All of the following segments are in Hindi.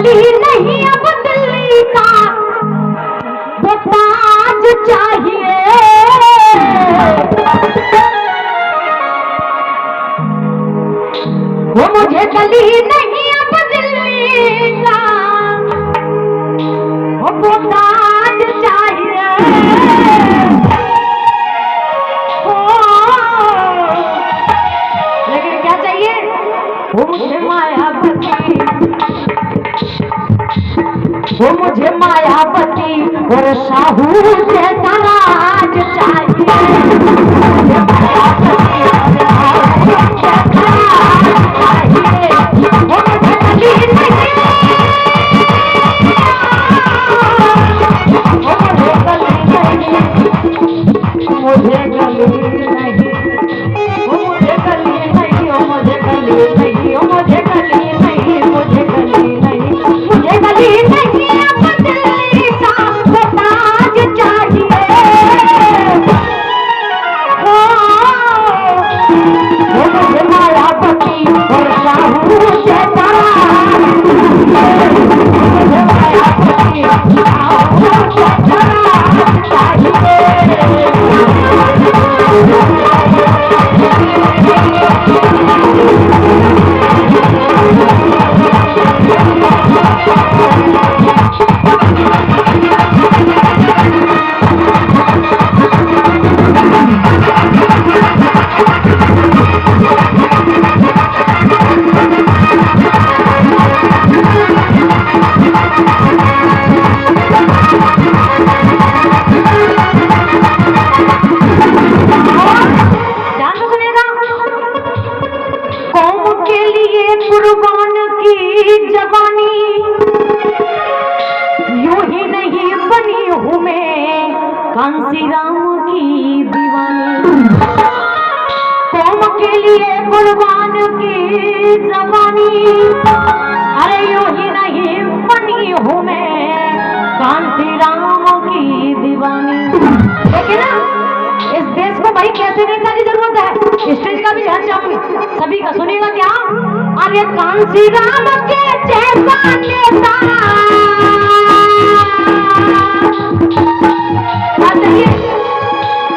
गली नहीं अब दिल्ली का वो ताज चाहिए। वो मुझे गली नहीं अब दिल्ली का वो ताज चाहिए। लेकिन क्या चाहिए? वो मुझे मायावती, वो मुझे मायावती और साहू जैसा राज चाहिए। मुझे मायावती और साहू जैसा राज चाहिए। वो मुझे गली नहीं, वो मुझे गली नहीं, मुझे गली नहीं, वो मुझे गली नहीं, वो मुझे गली नहीं, वो मुझे गली नहीं, मुझे गली नहीं, मुझे गली नहीं अब दिल्ली का वो ताज चाहिए। वो मुझे मायावती और साहू जैसा राज चाहिए। मुझे मायावती साहू जैसा राज चाहिए। कुर्बान की जवानी यूं ही नहीं बनी हूँ मैं कांसी राम की दीवानी। कौम के लिए कुर्बान की जवानी, अरे यूं ही नहीं बनी हूँ मैं कांसी राम की दीवानी। लेकिन इस देश को भाई कैसे नेता की जरूरत है, स्टेज का भी ध्यान चाहूंगी सभी का। सुनिएगा क्या? अरे कांसी राम के जैसा नेता,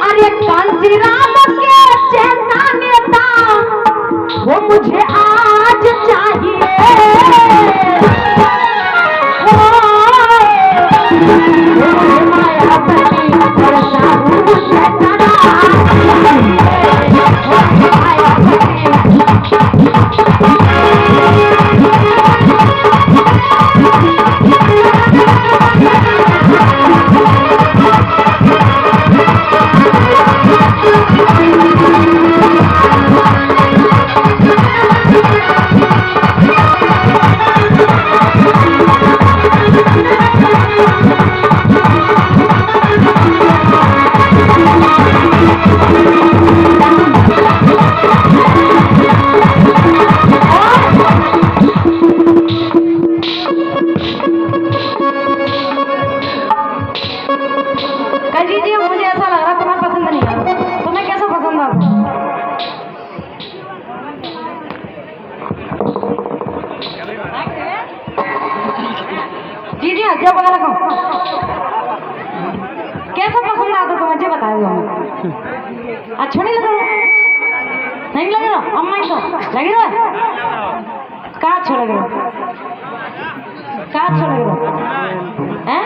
अरे कांसी राम के जैसा नेता वो मुझे आज चाहिए। मुझे मायावती और साहू जैसा राज चाहिए। मुझे ऐसा लग रहा तुम्हें पसंद नहीं आ, तुम्हें कैसा पसंद आ? जी हज्जा वगैरह को कैसा पसंद आता तो मुझे बताएगा। अच्छा नहीं लग रहा? नहीं लग रहा? अम्मा ही तो लग रहा है। क्या अच्छा लग रहा? क्या अच्छा लग रहा है?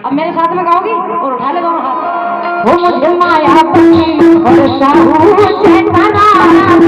अब मेरे साथ में गाओगी और उठा ले दोनों हाथ। वो मुझे मायावती और साहू जैसा राज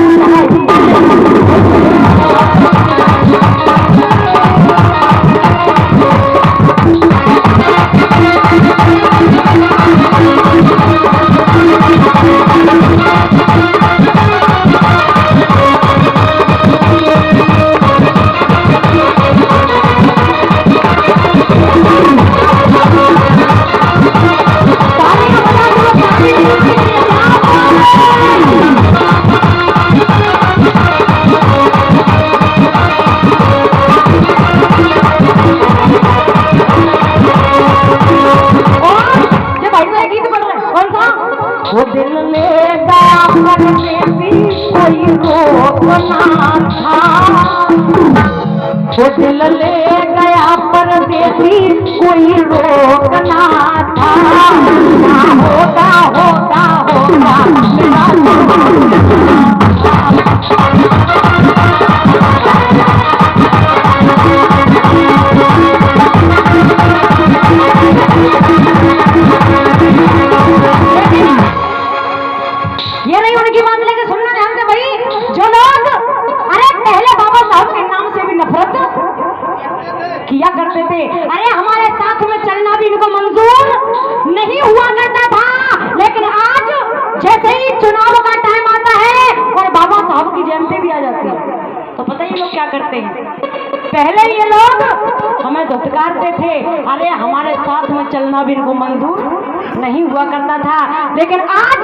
वो दिल में दामन में भी कोई रोक ना था। वो दिल ले गया परदेसी कोई रोकना था, ना होगा होगा होगा मेरा ये नहीं उनकी बात लेके सुनना ध्यान से भाई। जो लोग अरे पहले बाबा साहब के नाम से भी नफरत किया करते थे, अरे हमारे साथ में चलना भी इनको मंजूर नहीं हुआ करता था, लेकिन आज जैसे ही चुनाव का टाइम आता है और बाबा साहब की जयंती भी आ जाती है तो पता ही लोग क्या करते हैं। पहले ये लोग हमें धुतकारते थे, अरे हमारे साथ में चलना भी इनको मंजूर नहीं हुआ करता था, लेकिन आज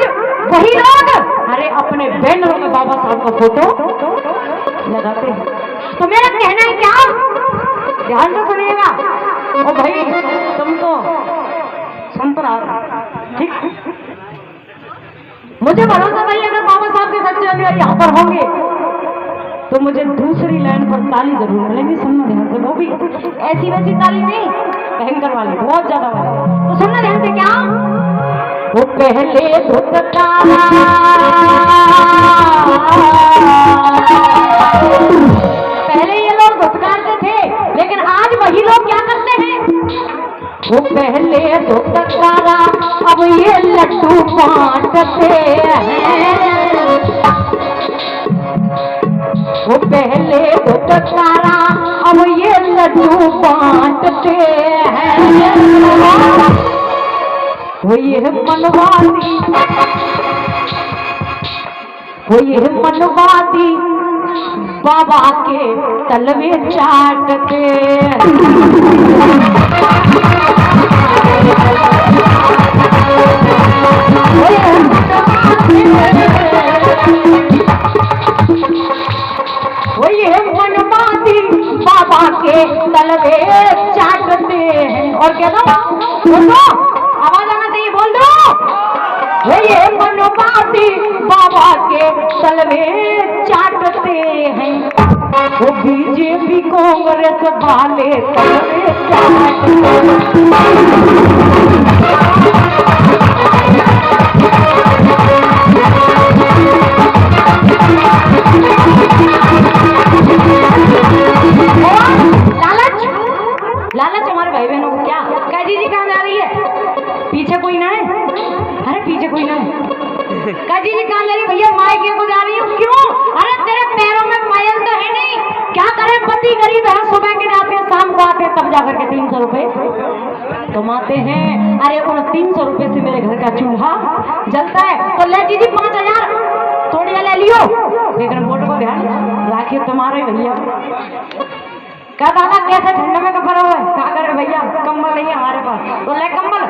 वही लोग अरे अपने बैनरों में बाबा साहब का फोटो लगाते हैं। तो मेरा कहना है क्या, ध्यान से सुनिएगा। ओ भाई तुम तो सुन तो रहा, ठीक, मुझे भरोसा नहीं अगर बाबा साहब के सच्चे अनुयायी यहाँ पर होंगे तो मुझे दूसरी लाइन पर ताली जरूर मिलेगी। सुनना ध्यान से, वो भी ऐसी वैसी ताली नहीं, भयंकर वाली, बहुत ज्यादा वाली। तो सुनना ध्यान से क्या, वो पहले धुतकारा पहले ये लोग धुतकारते थे, लेकिन आज वही लोग क्या करते हैं, वो पहले धुतकारा अब ये लड्डू बांटते हैं, वो पहले धुतकारा अब ये लड्डू बांटते हैं, वो ये मनवादी बाबा के तलवे चाटते वो ये मनवादी बाबा के तलवे चाटते हैं। और क्या था, आवाज आना चाहिए, बोल दो, वो ये मनवादी बाबा के तलवे चाटते हैं, वो बीजेपी कांग्रेस वाले तलवे चाटते लालच हमारे भाई बहनों को क्या, काजी जी कहाँ जा रही है, पीछे कोई ना है, अरे पीछे कोई ना है, काजी जी कहाँ जा रही है, भैया मायके को जा रही हूँ, क्यों, अरे तेरे पैरों में पायल तो है नहीं, क्या करे, पति गरीब है, सुबह के जाते हैं शाम को आते हैं तब जाकर के 300 रुपए कमाते हैं, अरे उन 300 रुपए से मेरे घर का चूल्हा जलता है, तो ले दीदी 5000 तोड़िया ले लियो, लेकिन वोट को ध्यान राखिए तुम्हारे भैया क्या दादा कैसे ठंडे में कपड़ा हुआ है, क्या करे भैया, कंबल नहीं है हमारे पास, तो ले कंबल,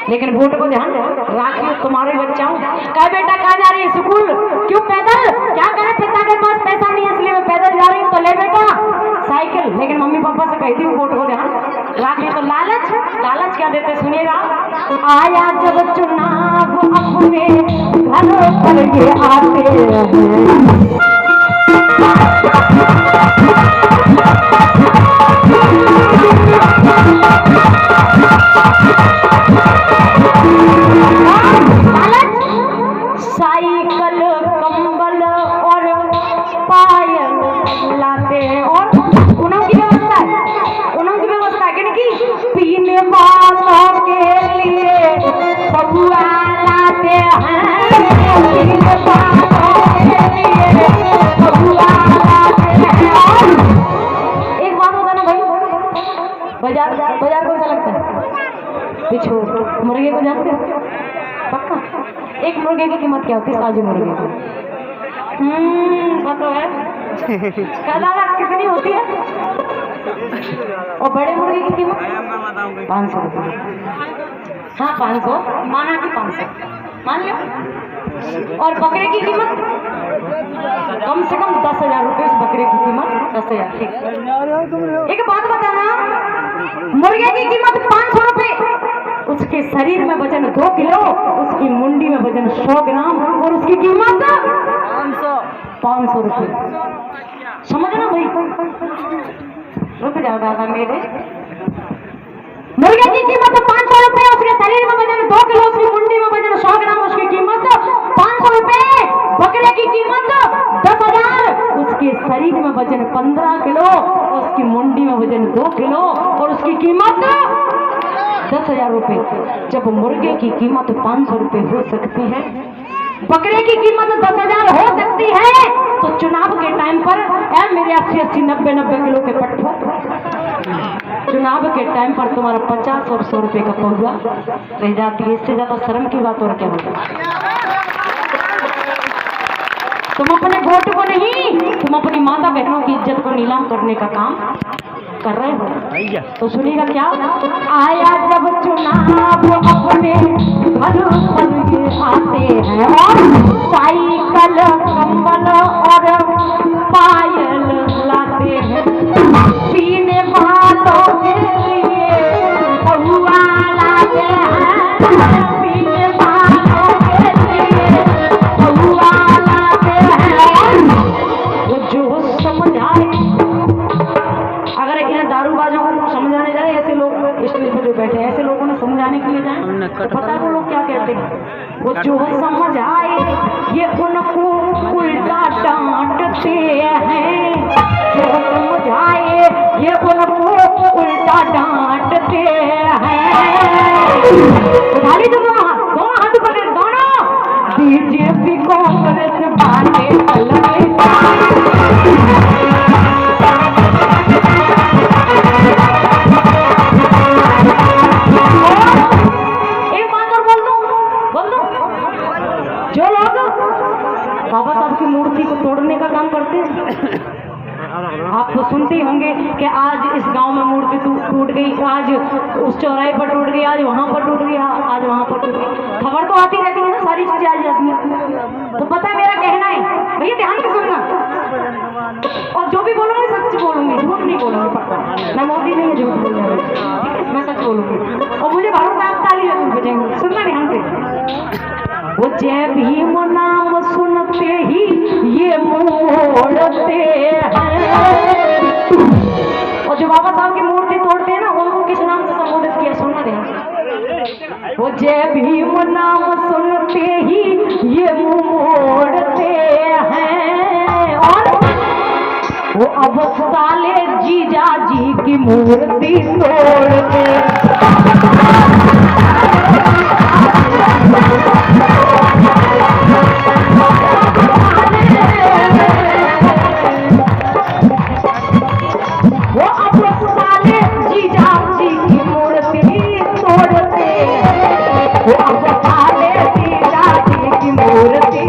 लेकिन वोट को ध्यान राखिए तुम्हारे बच्चाओं। क्या बेटा कहाँ जा रही है, स्कूल, क्यों पैदल, क्या करे, पिता के पास पैसा नहीं है इसलिए मैं पैदल जा रही हूँ, तो ले बेटा साइकिल, लेकिन मम्मी पापा से कहती हूँ वोट को ध्यान राखिए। तो लालच क्या देते सुनिएगा, आया जब चुनाव अपने घरों पर ये आते हैं, साइकिल कंबल और पायल लाते हैं, और उन्हों की व्यवस्था है कि पीने वालों के लिए बबुआ लाते हैं, पीने वालों के लिए बबुआ लाते हैं। एक बात होता ना भाई, बाजार कौन सा लगता है, पिछो मुर्गे को जानते हैं पक्का, एक मुर्गे की कीमत क्या होती है, ताजे मुर्गे की, पता है कितनी होती है, और बड़े मुर्गे की कीमत 500 रुपये, हाँ 500 माना कि 500 मान लो, और बकरे की कीमत कम से कम 10,000 रुपये, इस बकरे की कीमत 10,000, ठीक। एक बात बताना, मुर्गे की कीमत 500 रुपये, उसके शरीर में वजन 2 किलो, उसकी मुंडी में वजन 100 ग्राम, और उसकी कीमत 500 रुपये, समझना भाई। रुक जाओ दादा मेरे। मुर्गे की कीमत 500 रुपए, उसके शरीर में वजन 2 किलो, उसकी मुंडी में वजन 100 ग्राम, उसकी कीमत 500 रुपए। बकरे की कीमत 10,000, उसके शरीर में वजन 15 किलो, उसकी मुंडी में वजन 2 किलो और उसकी कीमत 10,000 रुपए। जब मुर्गे की कीमत 500 रुपए हो सकती है, बकरे की कीमत 10,000 हो सकती है, तो चुनाव के टाइम पर मेरे 80-80, 90-90 किलो के पट्टों, चुनाव के टाइम पर तुम्हारा 50 और 100 रुपए का पौधा रह जाती है। इससे ज्यादा शर्म की बात और क्या होगी? तुम अपने वोट को नहीं, तुम अपनी माता बहनों की इज्जत को नीलाम करने का काम कर रहे हो। तो सुनिएगा क्या? आया जब चुनाव अपने घर पर ये आते हैं, और साइकिल, कंबल और पायल लाते हैं, पीने वालों के लिए पहुआ लाते हैं, पीने वालों के लिए पहुआ लाते हैं। वो जो समझाए, अगर इन्हें दारूबाजों को समझाने जाए, ऐसे लोग स्टेज पर जो बैठे हैं, ऐसे लोगों ने समझाने के लिए जाए तो पता है वो लोग क्या कहते हैं? वो जो समझ आए ये उनको उल्टा डांटते हैं, जो समझ आए ये उनको उल्टा डांटते हैं। खाली दोनों हाथ पकड़, दोनों बीजेपी कांग्रेस बातें लगे। बाबा साहब की मूर्ति को तोड़ने का काम करते हैं। आप तो सुनते ही होंगे कि आज इस गांव में मूर्ति टूट गई, आज उस चौराहे पर टूट गई, आज वहां पर टूट गई, आज वहां पर टूट गई। खबर तो आती रहती है ना, सारी चीजें आ जाती हैं। तो पता है मेरा कहना है भैया, ध्यान से सुनना, और जो भी बोलूंगी सच बोलूंगी, झूठ नहीं बोलूंगी। पक्का मैं मोदी नहीं झूठ बोलूंगी, मैं सच बोलूंगी और मुझे भरोसा आप ताली जरूर बजाएंगे। सुनना ध्यान से। वो जय भीम नाम सुनते ही ये मोड़ते हैं, और जो बाबा साहब की मूर्ति तोड़ते हैं ना, उनको किस नाम से संबोधित किया? सुनना ध्यान। वो जय भीम नाम सुनते ही ये मोड़ते हैं, और वो अब साले जीजा जी की मूर्ति तोड़ते। वो अब साले जीजा जी की मूर्ति तोड़ते, वो अब साले जीजा जी की मूर्ति।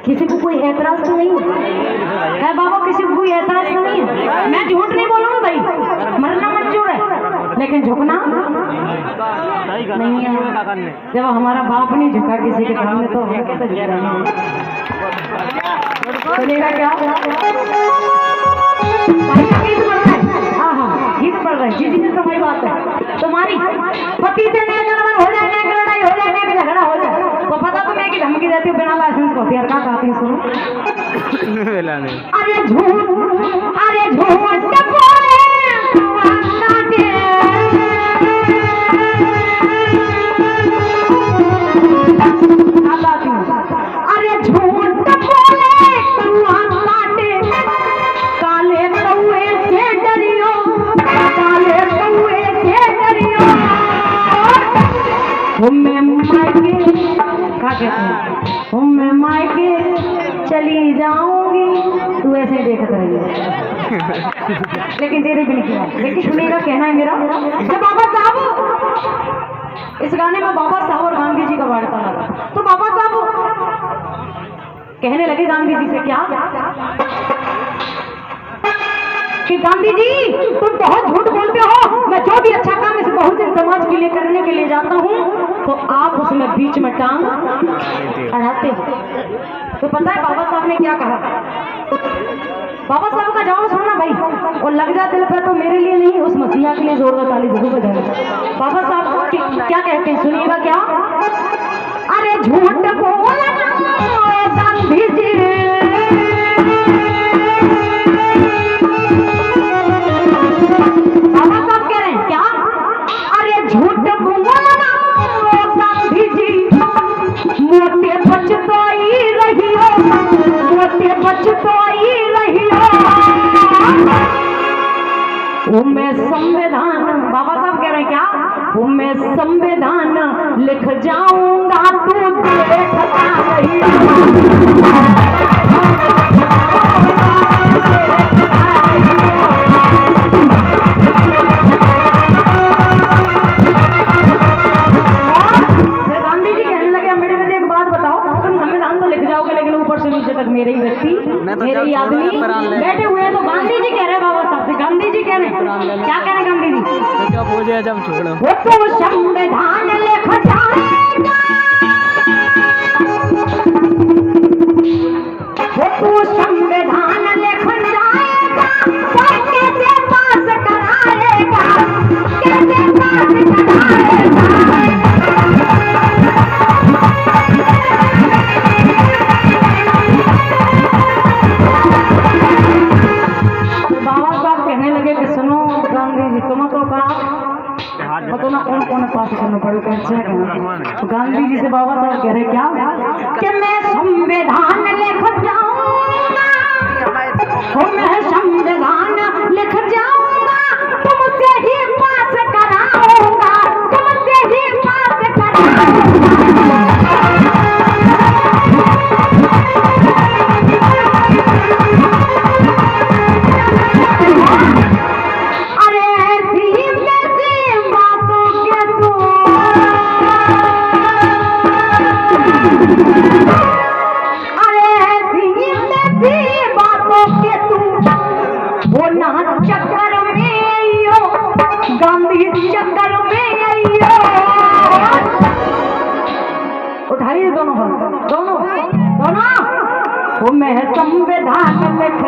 किसी को कोई ऐतराज तो नहीं है बाबा? किसी को कोई ऐतराज तो नहीं है? मैं झूठ नहीं बोलूंगा भाई, मरना मंजूर है, लेकिन झुकना नहीं है। जब हमारा बाप नहीं झुका किसी के सामने तो हमें कैसे झुकेंगे? सुनेगा क्या? हाँ हाँ गीत पढ़ रहे जी जी, तो वही बात है। तुम्हारी पति से हो जाए, लड़ाई हो जाए, झगड़ा हो जाए, तो पता तुम्हें कि धमकी देती हूँ बिना लाइसेंस को हथियार का कहती हूँ। सुनो अरे झूठ, अरे झूठ अरे झूठ काले कौए से डरियो, काले कौए से डरियो। मैं मायके क्या कहते हैं, मैं मायके चली जाऊंगी, तू ऐसे देखत रही लेकिन तेरे भी नहीं। लेकिन सुनेगा कहना है मेरा, बाबा साहब इस गाने में बाबा साहब और गांधी जी का वार्तालाप। तो बाबा साहब कहने लगे गांधी जी से क्या कि गांधी जी तुम बहुत झूठ बोलते हो, मैं जो भी अच्छा काम इस बहुजन समाज के लिए करने के लिए जाता हूँ तो आप उसमें बीच में टांग अड़ाते हो। तो पता है बाबा साहब ने क्या कहा? बाबा साहब का जवाब सुनना भाई, और लग जाते दिल पर तो मेरे लिए नहीं, उस मसीहा के लिए जोरदार ताली जरूर बजाएं। बाबा साहब क्या कहते हैं सुनिएगा क्या? अरे झूठ बोलना गांधी जी, बाबा साहब कह रहे हैं क्या? अरे झूठ बोलना गांधी जी, मोटे बचतोई रही हो, मोटे बचतोई रही हो। मैं संविधान, बाबा साहब कह रहे हैं क्या? मैं संविधान लिख जाऊंगा तू देखता रही। गांधी जी कहने लगे मेरे मुझे एक बात बताओ, तुम संविधान तो लिख जाओगे लेकिन ऊपर से नीचे तक मेरे ही व्यक्ति, मेरे ही आदमी बैठे हुए हैं। तो गांधी जी कह रहे हैं बाबा साहब से, गांधी जी कह रहे हैं क्या कह रहे हैं गांधी जी? जब हो जाए जब छोड़ो वो तो संविधान लिख जाएगा, वो तो संविधान लिख जाएगा, तो कैसे पास कराएगा, कैसे पास कराएगा। ना कौन कौन पास करना पड़ेगा। तो गांधी जी से बाबा साहब कह रहे क्या कि मैं संविधान लिख जाऊंगा, मैं संविधान लिख जाऊंगा, तुमसे ही पास कराऊंगा, तुमसे ही पास कराऊंगा। उठाइए दोनों दोनों दोनों। वो मैं संविधान लिख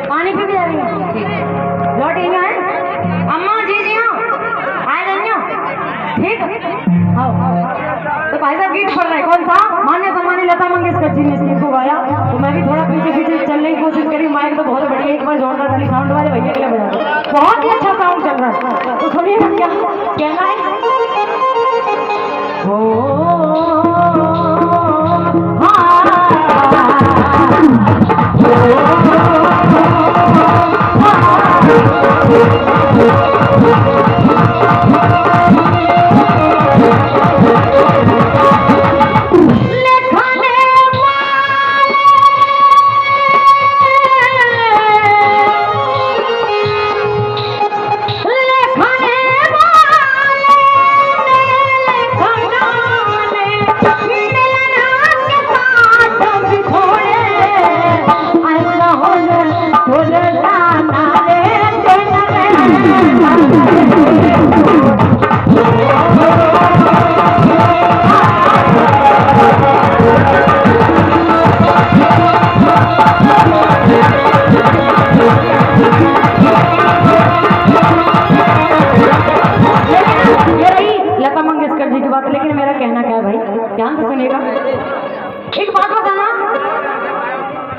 पानी पी भी जा रही है। लौट ही है अम्मा जी जी हाँ आए नहीं ठीक। तो भाई साहब गीत पढ़ रहे कौन सा? मान्य सम्मान्य लता मंगेशकर जी ने इस गीत को गाया। तो मैं भी थोड़ा पीछे पीछे चलने की कोशिश करी। माइक तो बहुत बढ़िया, एक बार जोरदार वाली साउंड वाले भैया के लिए बजा दो, बहुत ही अच्छा साउंड चल रहा है। तो सुनिएगा क्या कहना है।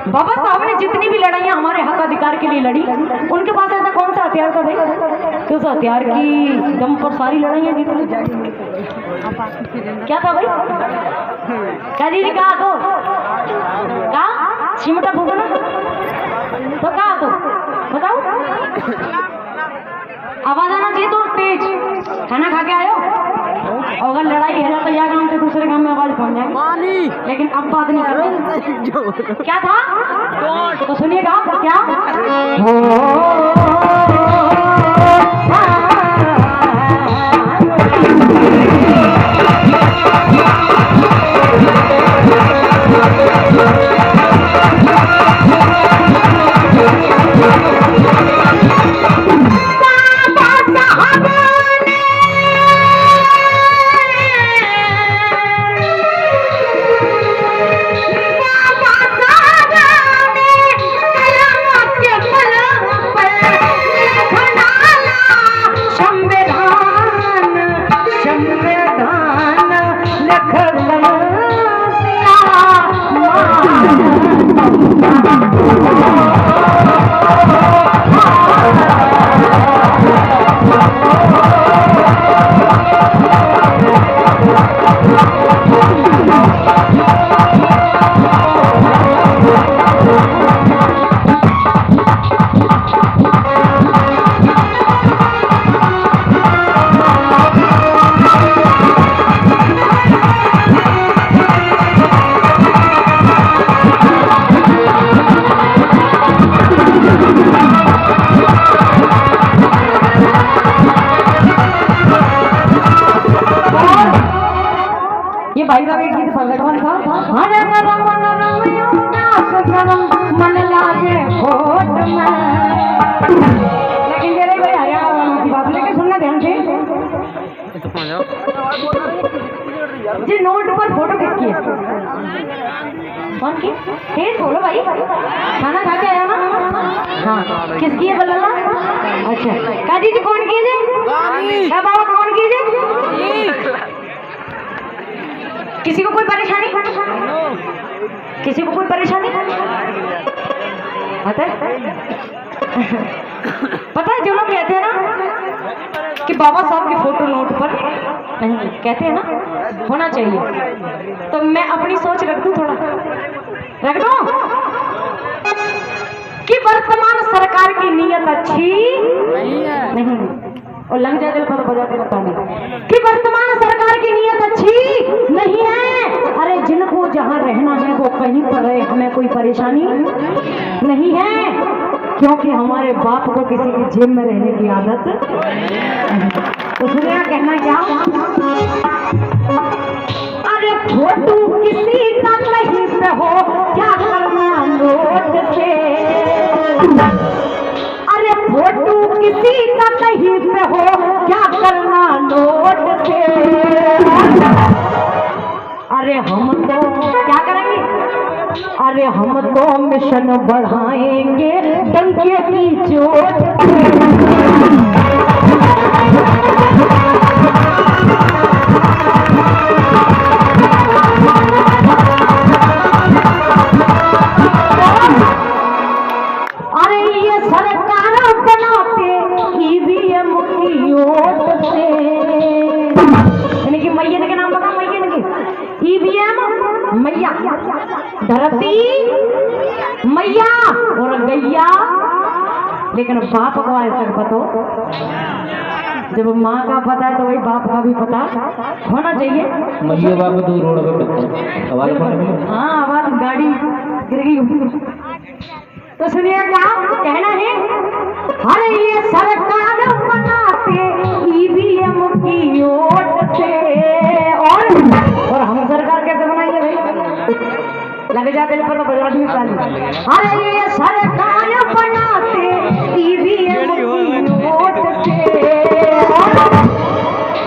बाबा साहब ने जितनी भी लड़ाइयाँ हमारे हक अधिकार के लिए लड़ी, उनके पास ऐसा कौन सा हथियार था भाई कि उस हथियार की दम पर सारी लड़ाइयाँ जीत? क्या था भाई? क्या दीदी कहा तो कहा चिमटा फूकना तो कहा तो बताओ, आवाज आना चाहिए तो तेज। खाना खा के आयो, और अगर लड़ाई है ना तो या काम से दूसरे काम में आवाज पहुंच जाए, लेकिन अब बात नहीं कर रहे। क्या था तो सुनिएगा क्या भाई साहब एक गीत भगवान का हरे गरम मन लागे खोट में, लेकिन मेरे भाई हरियाणा वालों की बात लेके सुनना ध्यान से जी। नोट पर फोटो किसकी है? कौन की? तेज बोलो भाई, खाना खा के आया ना? हाँ किसकी है बल्ला? अच्छा काजी जी कौन की है? क्या बाबा कौन की है? किसी को कोई परेशानी? किसी को कोई परेशानी पता है? पता है जो लोग कहते हैं ना कि बाबा साहब की फोटो नोट पर नहीं कहते हैं ना होना चाहिए, तो मैं अपनी सोच रख दूं, थोड़ा रख दूं कि वर्तमान सरकार की नीयत अच्छी नहीं और लग जाए दिल पर बजा के बताऊंगी कि वर्तमान सरकार की नीयत अच्छी नहीं है। अरे जिनको जहाँ रहना है वो कहीं पर रहे, हमें कोई परेशानी नहीं है, क्योंकि हमारे बाप को किसी की जेब में रहने की आदत नहीं। तो सुनिए कहना क्या, अरे फोटो किसी का कहीं पे हो क्या करना नोट से, अरे फोटो किसी का कहीं पे हो क्या करना नोट से। अरे हम तो क्या करेंगे, अरे हम तो मिशन बढ़ाएंगे डंके की चोट मैया धरती मैया और गैया, लेकिन बाप को ऐसा पता, जब माँ का पता है तो वही बाप का भी पता होना चाहिए। मैया बाप तो रोड पे हाँ आवाज गाड़ी गिर गई। तो सुनिए क्या कहना है, अरे ये सरकार बनाते ईवीएम की ओट से, और हम सरकार कैसे बनाएंगे भाई, लग जाते पर बजा भी चालू। अरे ये सरकार बनाते ईवीएम की ओट से,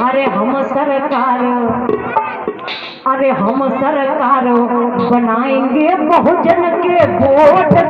अरे हम सरकार, अरे हम सरकार बनाएंगे बहुजन के वोट से।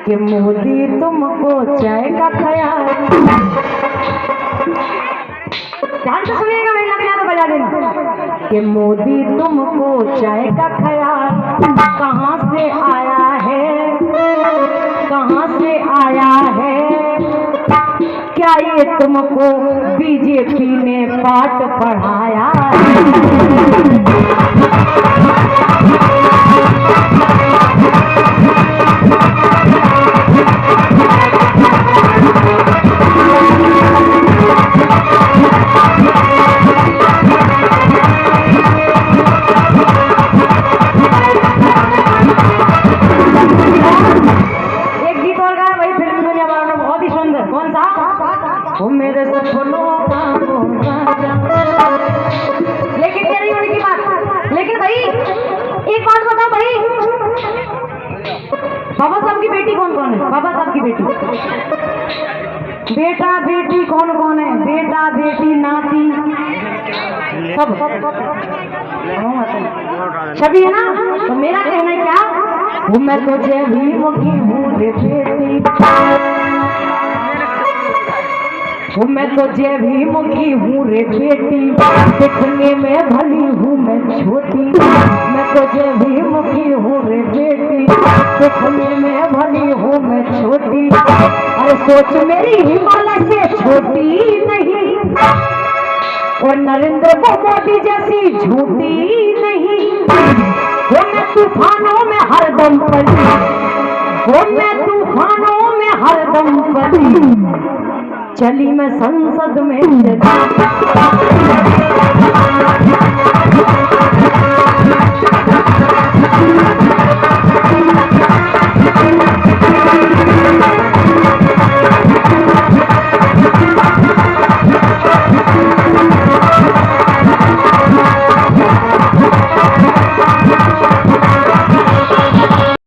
कि मोदी तुमको चाय का ख्याल। ध्यान से सुनिएगा, नहीं लगना तो बजा देना। कि मोदी तुमको चाय का ख्याल कहाँ से आया है, कहाँ से आया है? क्या ये तुमको बीजेपी ने पाठ पढ़ाया है? मेरे सपनों का लेकिन क्या नहीं उनकी बात। लेकिन भाई एक बात बताओ भाई, बाबा साहब की बेटी कौन कौन है? बाबा साहब की बेटी, बेटा बेटी कौन कौन है? बेटा बेटी नाती सब सभी है ना। तो मेरा कहना है क्या, वो मैं तुझे भी मुखी हूँ रे बेटी, मैं तुझे भी मुखी हूँ रे बेटी, दिखने में भली हूँ मैं छोटी। मैं तुझे भी मुखी हूँ रे बेटी, दिखने में भली हूँ मैं छोटी। अरे सोच मेरी हिमालय से छोटी नहीं, और नरेंद्र मोदी जैसी झूठी नहीं। वो मैं तूफानों में हरदम पली, वो मैं तूफानों में हरदम पली, चली मैं संसद में चली।